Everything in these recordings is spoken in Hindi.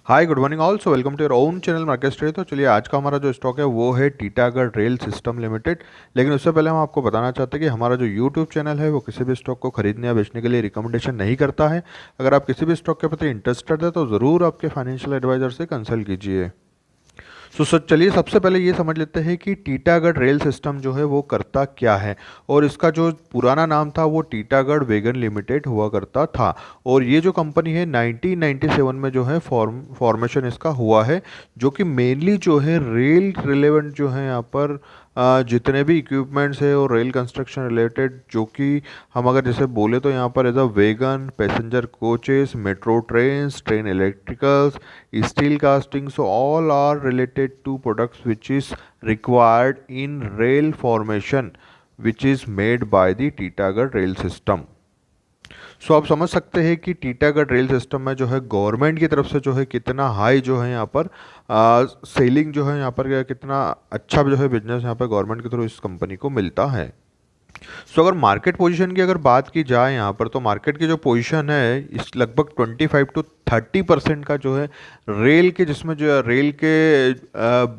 Hi good morning also welcome to your own channel market study. तो चलिए आज का हमारा जो स्टॉक है वो है टीटागढ़ रेल सिस्टम लिमिटेड। लेकिन उससे पहले हम आपको बताना चाहते हैं कि हमारा जो यूट्यूब चैनल है वो किसी भी स्टॉक को खरीदने या बेचने के लिए रिकमेंडेशन नहीं करता है। अगर आप किसी भी स्टॉक के प्रति इंटरेस्टेड है तो ज़रूर आपके फाइनेंशियल एडवाइजर से कंसल्ट कीजिए। चलिए सबसे पहले ये समझ लेते हैं कि टीटागढ़ रेल सिस्टम जो है वो करता क्या है। और इसका जो पुराना नाम था वो टीटागढ़ वैगन लिमिटेड हुआ करता था। और ये जो कंपनी है 1997 में जो है फॉर्मेशन इसका हुआ है, जो कि मेनली जो है रेल रिलेवेंट जो है यहाँ पर जितने भी इक्विपमेंट्स है और रेल कंस्ट्रक्शन रिलेटेड, जो कि हम अगर जैसे बोले तो यहाँ पर as a wagon, passenger coaches, metro trains, train electricals, steel casting, so all are related to products which is required in rail formation which is made by the Titagarh rail system. So आप समझ सकते हैं कि टीटागढ़ रेल सिस्टम में जो है गवर्नमेंट की तरफ से जो है कितना हाई जो है यहाँ पर सेलिंग जो है यहाँ पर कितना अच्छा जो है बिजनेस यहाँ पर गवर्नमेंट के थ्रू इस कंपनी को मिलता है। अगर मार्केट पोजीशन की अगर बात की जाए यहाँ पर, तो मार्केट की जो पोजीशन है इस लगभग 25 to 30% का जो है रेल के, जिसमें जो रेल के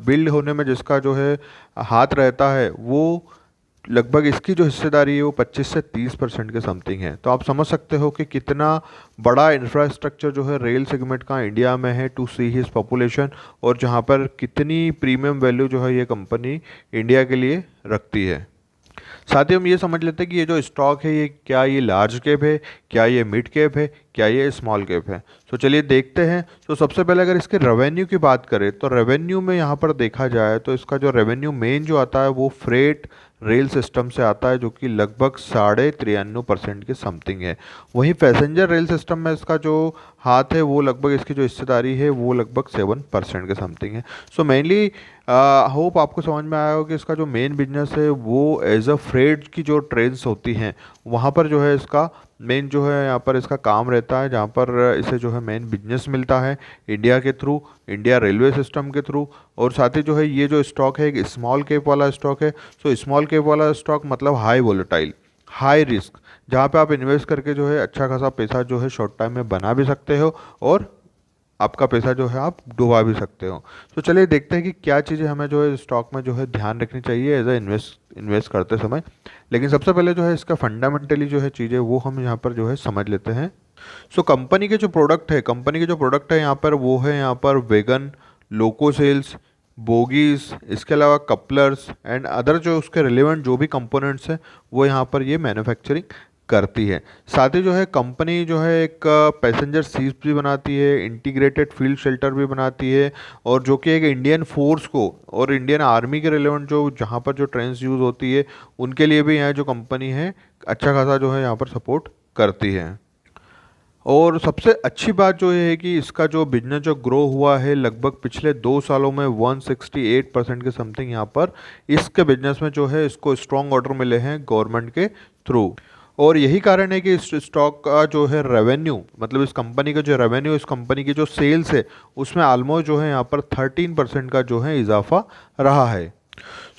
बिल्ड होने में जिसका जो है हाथ रहता है, वो लगभग इसकी जो हिस्सेदारी है वो 25 से 30% के समथिंग है। तो आप समझ सकते हो कि कितना बड़ा इंफ्रास्ट्रक्चर जो है रेल सेगमेंट का इंडिया में है टू सी हिज पॉपुलेशन, और जहाँ पर कितनी प्रीमियम वैल्यू जो है ये कंपनी इंडिया के लिए रखती है। साथ ही हम ये समझ लेते हैं कि ये जो स्टॉक है ये क्या ये लार्ज कैप है, क्या ये मिड कैप है, क्या ये स्मॉल कैप है। चलिए देखते हैं। सबसे पहले अगर इसके रेवेन्यू की बात करें तो रेवेन्यू में यहाँ पर देखा जाए तो इसका जो रेवेन्यू मेन जो आता है वो फ्रेट रेल सिस्टम से आता है, जो कि लगभग 93.5% के समथिंग है। वहीं पैसेंजर रेल सिस्टम में इसका जो हाथ है वो लगभग इसकी जो हिस्सेदारी है वो लगभग 7% के समथिंग है। मेनली होप आपको समझ में आया हो कि इसका जो मेन बिजनेस है वो एज अ फ्रेट की जो ट्रेन्स होती हैं वहाँ पर जो है इसका मेन जो है यहाँ पर इसका काम रहता है, जहाँ पर इसे जो है मेन बिजनेस मिलता है इंडिया के थ्रू, इंडिया रेलवे सिस्टम के थ्रू। और साथ ही जो है ये जो स्टॉक है एक स्मॉल कैप वाला स्टॉक है। स्मॉल कैप वाला स्टॉक मतलब हाई वोलेटाइल, हाई रिस्क, जहाँ पे आप इन्वेस्ट करके जो है अच्छा खासा पैसा जो है शॉर्ट टाइम में बना भी सकते हो और आपका पैसा जो है आप डुबा भी सकते हो। चलिए देखते हैं कि क्या चीज़ें हमें जो है स्टॉक में जो है ध्यान रखनी चाहिए एज अ इन्वेस्ट करते समय। लेकिन सबसे पहले जो है इसका फंडामेंटली जो है चीज़ें वो हम यहाँ पर जो है समझ लेते हैं। कंपनी के जो प्रोडक्ट है यहाँ पर वो है यहाँ पर वेगन, लोको सेल्स, बोगीज, इसके अलावा कपलर्स एंड अदर जो उसके रिलेवेंट जो भी कंपोनेंट्स हैं वो यहाँ पर ये मैन्युफैक्चरिंग करती है। साथ ही जो है कंपनी जो है एक पैसेंजर सीट्स भी बनाती है, इंटीग्रेटेड फील्ड शेल्टर भी बनाती है, और जो कि एक इंडियन फोर्स को और इंडियन आर्मी के रिलेवेंट जो जहाँ पर जो ट्रेन्स यूज़ होती है उनके लिए भी यहाँ जो कंपनी है अच्छा खासा जो है यहाँ पर सपोर्ट करती है। और सबसे अच्छी बात जो है कि इसका जो बिजनेस जो ग्रो हुआ है लगभग पिछले 2 सालों में 168% के समथिंग यहाँ पर इसके बिजनेस में जो है इसको स्ट्रॉन्ग ऑर्डर मिले हैं गवर्नमेंट के थ्रू। और यही कारण है कि इस स्टॉक का जो है रेवेन्यू, मतलब इस कंपनी का जो रेवेन्यू, इस कंपनी की जो सेल्स है उसमें ऑलमोस्ट जो है यहाँ पर 13% का जो है इजाफा रहा है।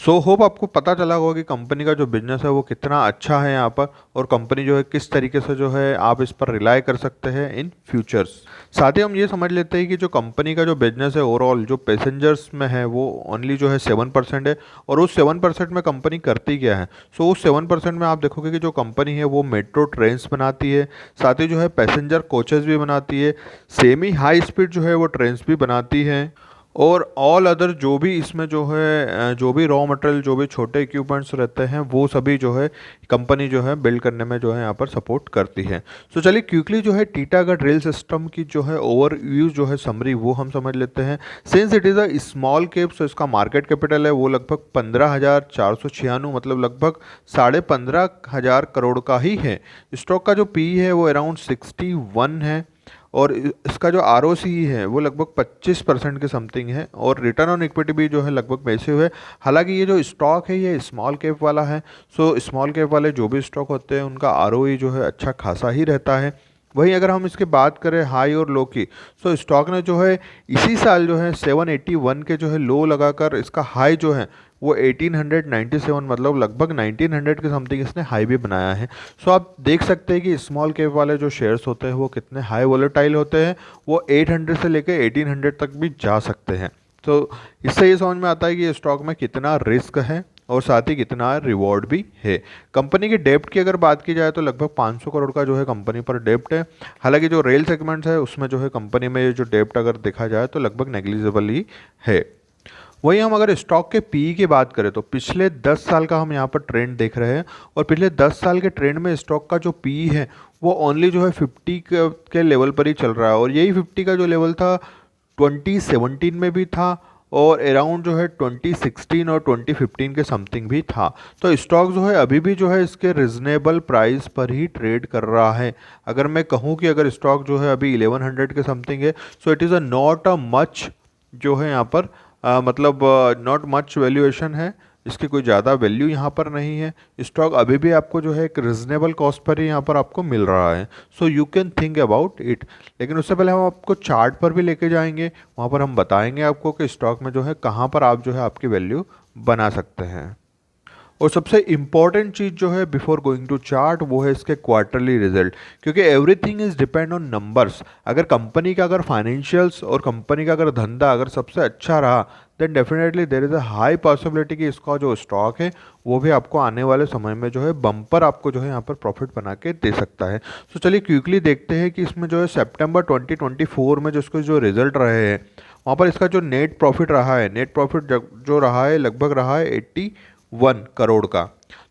होप आपको पता चला होगा कि कंपनी का जो बिजनेस है वो कितना अच्छा है यहाँ पर, और कंपनी जो है किस तरीके से जो है आप इस पर रिलाई कर सकते हैं इन फ्यूचर्स। साथ ही हम ये समझ लेते हैं कि जो कंपनी का जो बिजनेस है ओवरऑल जो पैसेंजर्स में है वो ओनली जो है 7% है, और उस 7% में कंपनी करती क्या है। उस 7% में आप देखोगे कि जो कंपनी है वो मेट्रो ट्रेन्स बनाती है, साथ ही जो है पैसेंजर कोचेस भी बनाती है, सेमी हाई स्पीड जो है वो ट्रेन्स भी बनाती है, और ऑल अदर जो भी इसमें जो है जो भी रॉ मटेरियल जो भी छोटे इक्विपमेंट्स रहते हैं वो सभी जो है कंपनी जो है बिल्ड करने में जो है यहाँ पर सपोर्ट करती है। चलिए क्विकली जो है टीटागढ़ रेल सिस्टम की जो है ओवरव्यू जो है समरी वो हम समझ लेते हैं। Since it is a small cap, इसका मार्केट कैपिटल है वो लगभग 15,496, मतलब लगभग 15,500 करोड़ का ही है। स्टॉक का जो पी है वो अराउंड 61 है, और इसका जो आर है वो लगभग 25% के समथिंग है, और रिटर्न ऑन इक्विटी भी जो है लगभग मैसिव है। हालांकि ये जो स्टॉक है ये स्मॉल कैप वाला है, स्मॉल कैप वाले जो भी स्टॉक होते हैं उनका आर जो है अच्छा खासा ही रहता है। वहीं अगर हम इसके बात करें हाई और लो की, तो स्टॉक ने जो है इसी साल जो है 781 के जो है लो लगाकर इसका हाई जो है वो 1897, मतलब लगभग 1900 के समथिंग इसने हाई भी बनाया है। सो आप देख सकते हैं कि स्मॉल कैप वाले जो शेयर्स होते हैं वो कितने हाई वोलेटाइल होते हैं, वो 800 से लेकर 1800 तक भी जा सकते हैं। तो इससे ये समझ में आता है कि स्टॉक में कितना रिस्क है और साथ ही कितना रिवॉर्ड भी है। कंपनी की डेप्ट की अगर बात की जाए तो लगभग 500 करोड़ का जो है कंपनी पर डेप्ट है। हालांकि जो रेल सेगमेंट्स है उसमें जो है कंपनी में जो डेप्ट अगर देखा जाए तो लगभग नेग्लिजिबल ही है। वहीं हम अगर स्टॉक के पी की बात करें तो पिछले 10 साल का हम यहाँ पर ट्रेंड देख रहे हैं, और पिछले 10 साल के ट्रेंड में स्टॉक का जो पी है वो ओनली जो है 50 के लेवल पर ही चल रहा है, और यही 50 का जो लेवल था 2017 में भी था, और अराउंड जो है 2016 और 2015 के समथिंग भी था। तो स्टॉक जो है अभी भी जो है इसके रिजनेबल प्राइस पर ही ट्रेड कर रहा है। अगर मैं कहूँ कि अगर स्टॉक जो है अभी 1100 के समथिंग है, so it is a not a much जो है यहाँ पर मतलब नॉट मच वैल्यूएशन है, इसकी कोई ज़्यादा वैल्यू यहाँ पर नहीं है। स्टॉक अभी भी आपको जो है एक रिजनेबल कॉस्ट पर ही यहाँ पर आपको मिल रहा है। So you can think about it. लेकिन उससे पहले हम आपको चार्ट पर भी लेके जाएंगे, वहाँ पर हम बताएंगे आपको कि स्टॉक में जो है कहाँ पर आप जो है आपकी वैल्यू बना सकते हैं। और सबसे इम्पॉर्टेंट चीज़ जो है बिफोर गोइंग टू चार्ट वो है इसके क्वार्टरली रिजल्ट, क्योंकि everything is depend on numbers. अगर कंपनी का अगर फाइनेंशियल्स और कंपनी का अगर धंधा अगर सबसे अच्छा रहा, then definitely there is a high possibility कि इसका जो स्टॉक है वो भी आपको आने वाले समय में जो है बम्पर आपको जो है यहाँ पर प्रॉफिट बना के दे सकता है। तो चलिए क्विकली देखते हैं कि इसमें जो है सितंबर 2024 में जो इसके जो रिजल्ट रहे हैं वहाँ पर इसका जो नेट प्रॉफिट रहा है, नेट प्रॉफिट जो रहा है लगभग रहा है 81 करोड़ का।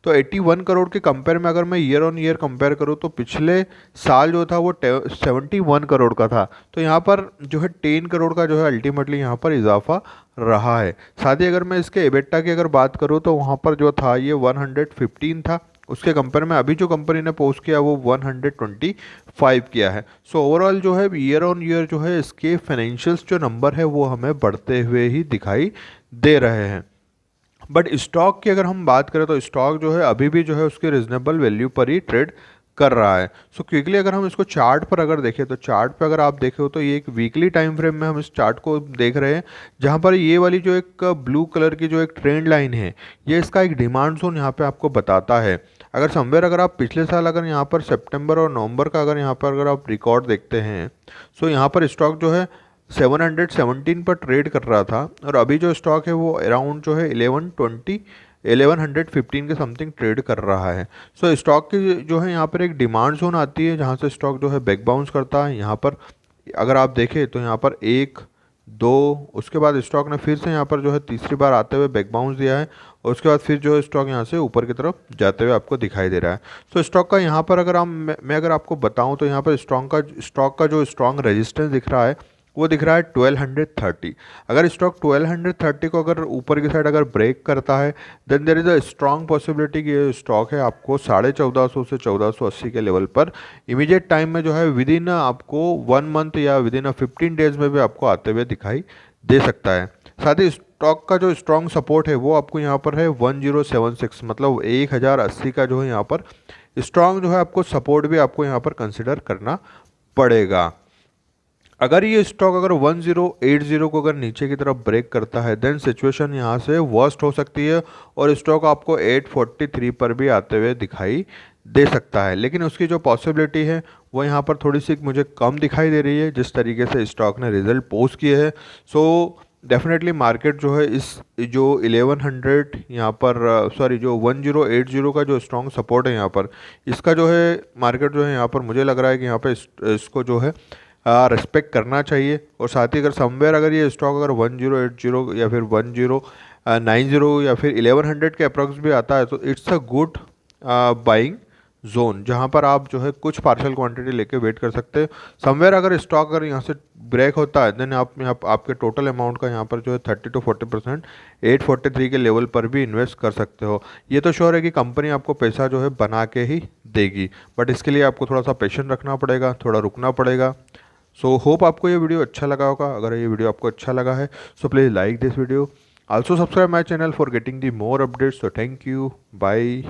तो 81 करोड़ के कंपेयर में अगर मैं ईयर ऑन ईयर कंपेयर करूँ तो पिछले साल जो था वो 71 करोड़ का था। तो यहाँ पर जो है 10 करोड़ का जो है अल्टीमेटली यहाँ पर इजाफा रहा है। साथ ही अगर मैं इसके एबिटा की अगर बात करूँ तो वहाँ पर जो था ये 115 था, उसके कंपेयर में अभी जो कंपनी ने पोस्ट किया वो 125 किया है। सो ओवरऑल जो है ईयर ऑन ईयर जो है इसके फाइनेंशियल्स जो नंबर है वो हमें बढ़ते हुए ही दिखाई दे रहे हैं। बट स्टॉक की अगर हम बात करें तो स्टॉक जो है अभी भी जो है उसके रिजनेबल वैल्यू पर ही ट्रेड कर रहा है। सो क्विकली अगर हम इसको चार्ट पर अगर देखें तो चार्ट पे अगर आप देखें तो ये एक वीकली टाइम फ्रेम में हम इस चार्ट को देख रहे हैं, जहाँ पर ये वाली जो एक ब्लू कलर की जो एक ट्रेंड लाइन है ये इसका एक डिमांड जोन यहाँ पे आपको बताता है। अगर समवेयर अगर आप पिछले साल अगर यहाँ पर सितंबर और नवंबर का अगर यहाँ पर अगर आप रिकॉर्ड देखते हैं, सो यहाँ पर स्टॉक जो है 717 पर ट्रेड कर रहा था, और अभी जो स्टॉक है वो अराउंड जो है 1115 के समथिंग ट्रेड कर रहा है। सो स्टॉक की जो है यहाँ पर एक डिमांड जोन आती है जहाँ से स्टॉक जो है बैक बाउंस करता है। यहाँ पर अगर आप देखें तो यहाँ पर 1 2 उसके बाद स्टॉक ने फिर से यहाँ पर जो है तीसरी बार आते हुए बैक बाउंस दिया है, और उसके बाद फिर जो है स्टॉक यहाँ से ऊपर की तरफ जाते हुए आपको दिखाई दे रहा है। तो स्टॉक का यहाँ पर अगर मैं अगर आपको बताऊँ तो यहाँ पर स्टॉक का जो स्ट्रॉन्ग रेजिस्टेंस दिख रहा है वो दिख रहा है 1230। अगर स्टॉक 1230 को अगर ऊपर की साइड अगर ब्रेक करता है then there is a strong possibility कि ये स्टॉक है आपको 1450 से 1480 के लेवल पर इमीडिएट टाइम में जो है विद इन आपको 1 मंथ या विद इन 15 डेज में भी आपको आते हुए दिखाई दे सकता है। साथ ही स्टॉक का जो स्ट्रॉन्ग सपोर्ट है वो आपको यहाँ पर है 1076, मतलब 1080 का जो है यहाँ पर स्ट्रॉन्ग जो है आपको सपोर्ट भी आपको यहाँ पर कंसिडर करना पड़ेगा। अगर ये स्टॉक अगर 1080 को अगर नीचे की तरफ ब्रेक करता है देन सिचुएशन यहाँ से वर्स्ट हो सकती है, और स्टॉक आपको 843 पर भी आते हुए दिखाई दे सकता है। लेकिन उसकी जो पॉसिबिलिटी है वो यहाँ पर थोड़ी सी मुझे कम दिखाई दे रही है जिस तरीके से स्टॉक ने रिजल्ट पोस्ट किए हैं। सो डेफिनेटली मार्केट जो है इस जो 1100 यहाँ पर सॉरी जो 1080 का जो स्ट्रॉन्ग सपोर्ट है यहाँ पर, इसका जो है मार्केट जो है यहाँ पर मुझे लग रहा है कि यहाँ पर इसको जो है रिस्पेक्ट करना चाहिए। और साथ ही अगर समवेयर अगर ये स्टॉक अगर 1080 या फिर 1090 या फिर 1100 के अप्रॉक्स भी आता है तो it's a good buying zone, जहाँ पर आप जो है कुछ पार्शियल क्वांटिटी लेके वेट कर सकते हैं। समवेयर अगर स्टॉक अगर यहाँ से ब्रेक होता है देन आप यहाँ आपके टोटल अमाउंट का यहाँ पर जो है 30 to 40% 843 के लेवल पर भी इन्वेस्ट कर सकते हो। ये तो श्योर है कि कंपनी आपको पैसा जो है बना के ही देगी, बट इसके लिए आपको थोड़ा सा पेशेंस रखना पड़ेगा, थोड़ा रुकना पड़ेगा। सो होप आपको ये वीडियो अच्छा लगा होगा। अगर ये वीडियो आपको अच्छा लगा है so please like this video, also subscribe my channel for getting the more updates. So thank you, bye.